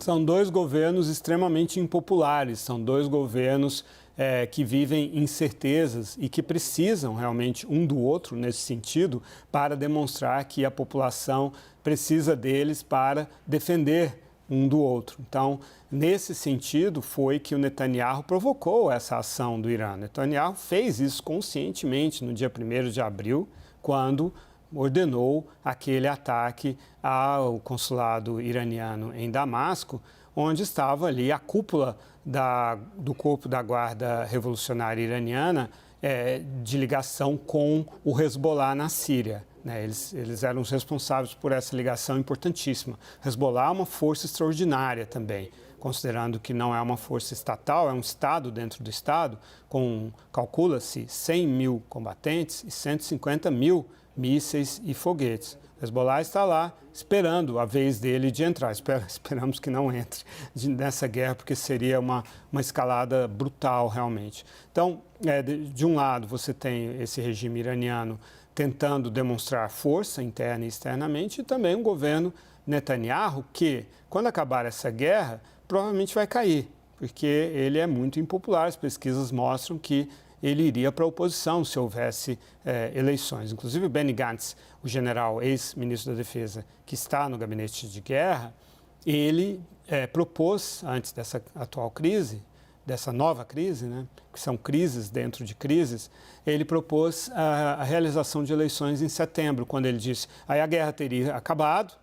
São dois governos extremamente impopulares, são dois governos que vivem incertezas e que precisam realmente um do outro nesse sentido para demonstrar que a população precisa deles para defender um do outro. Então, nesse sentido, foi que o Netanyahu provocou essa ação do Irã. Netanyahu fez isso conscientemente no dia 1º de abril, quando ordenou aquele ataque ao consulado iraniano em Damasco, onde estava ali a cúpula do corpo da Guarda Revolucionária Iraniana de ligação com o Hezbollah na Síria. Eles eram os responsáveis por essa ligação importantíssima. Hezbollah é uma força extraordinária também, considerando que não é uma força estatal, é um Estado dentro do Estado, calcula-se 100 mil combatentes e 150 mil mísseis e foguetes. O Hezbollah está lá esperando a vez dele de entrar. Esperamos que não entre nessa guerra, porque seria uma escalada brutal realmente. Então, de um lado, você tem esse regime iraniano tentando demonstrar força interna e externamente, e também um governo Netanyahu que, quando acabar essa guerra, provavelmente vai cair, porque ele é muito impopular. As pesquisas mostram que ele iria para a oposição se houvesse eleições. Inclusive, o Benny Gantz, o general ex-ministro da Defesa, que está no gabinete de guerra, ele propôs, antes dessa atual crise, dessa nova crise, que são crises dentro de crises, ele propôs a realização de eleições em setembro, quando ele disse aí a guerra teria acabado,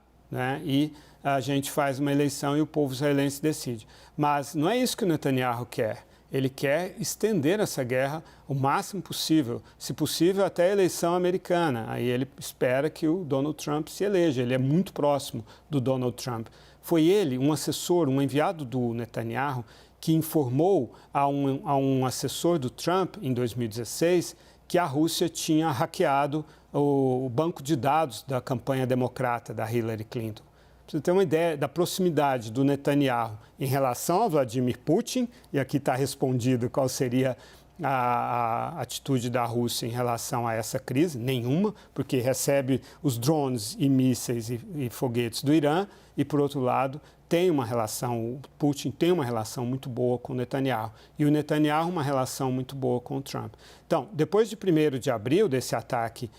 e a gente faz uma eleição e o povo israelense decide. Mas não é isso que o Netanyahu quer. Ele quer estender essa guerra o máximo possível, se possível até a eleição americana. Aí ele espera que o Donald Trump se eleja, ele é muito próximo do Donald Trump. Foi ele, um assessor, um enviado do Netanyahu, que informou a um assessor do Trump, em 2016, que a Rússia tinha hackeado o banco de dados da campanha democrata da Hillary Clinton. Para você ter uma ideia da proximidade do Netanyahu em relação a Vladimir Putin, e aqui está respondido qual seria a atitude da Rússia em relação a essa crise, nenhuma, porque recebe os drones e mísseis e foguetes do Irã, e, por outro lado, o Putin tem uma relação muito boa com o Netanyahu, e o Netanyahu uma relação muito boa com o Trump. Então, depois de 1º de abril, desse ataque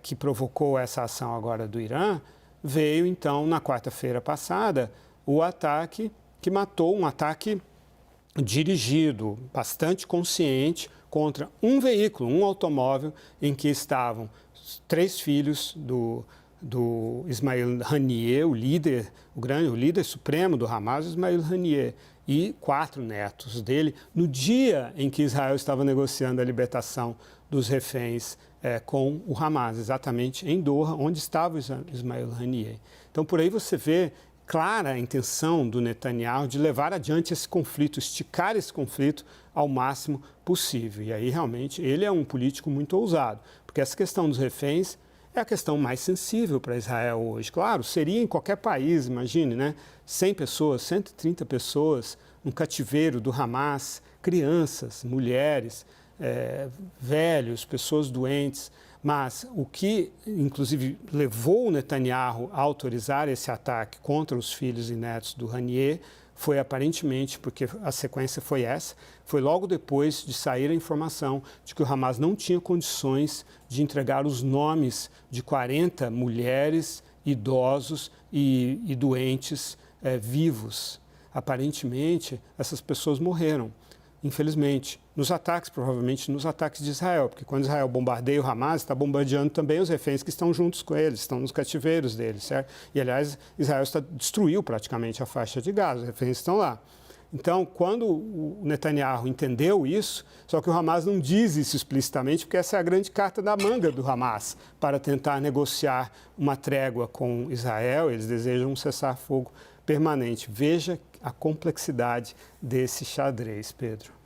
que provocou essa ação agora do Irã, veio, então, na quarta-feira passada, o ataque que matou, um ataque dirigido, bastante consciente, contra um veículo, um automóvel, em que estavam 3 filhos do Ismail Haniyeh, o líder supremo do Hamas, Ismail Haniyeh, e 4 netos dele, no dia em que Israel estava negociando a libertação dos reféns com o Hamas, exatamente em Doha, onde estava o Ismail Haniyeh. Então, por aí você vê clara a intenção do Netanyahu de levar adiante esse conflito, esticar esse conflito ao máximo possível. E aí, realmente, ele é um político muito ousado, porque essa questão dos reféns é a questão mais sensível para Israel hoje. Claro, seria em qualquer país, imagine, 100 pessoas, 130 pessoas, um cativeiro do Hamas, crianças, mulheres, velhos, pessoas doentes. Mas o que, inclusive, levou o Netanyahu a autorizar esse ataque contra os filhos e netos do Haniyeh foi aparentemente, porque a sequência foi essa, foi logo depois de sair a informação de que o Hamas não tinha condições de entregar os nomes de 40 mulheres, idosos e doentes vivos. Aparentemente, essas pessoas morreram, infelizmente, nos ataques, provavelmente nos ataques de Israel, porque quando Israel bombardeia o Hamas, está bombardeando também os reféns que estão juntos com eles, estão nos cativeiros deles, certo? E, aliás, Israel destruiu praticamente a faixa de Gaza, os reféns estão lá. Então, quando o Netanyahu entendeu isso, só que o Hamas não diz isso explicitamente, porque essa é a grande carta da manga do Hamas, para tentar negociar uma trégua com Israel, eles desejam um cessar-fogo permanente. Veja a complexidade desse xadrez, Pedro.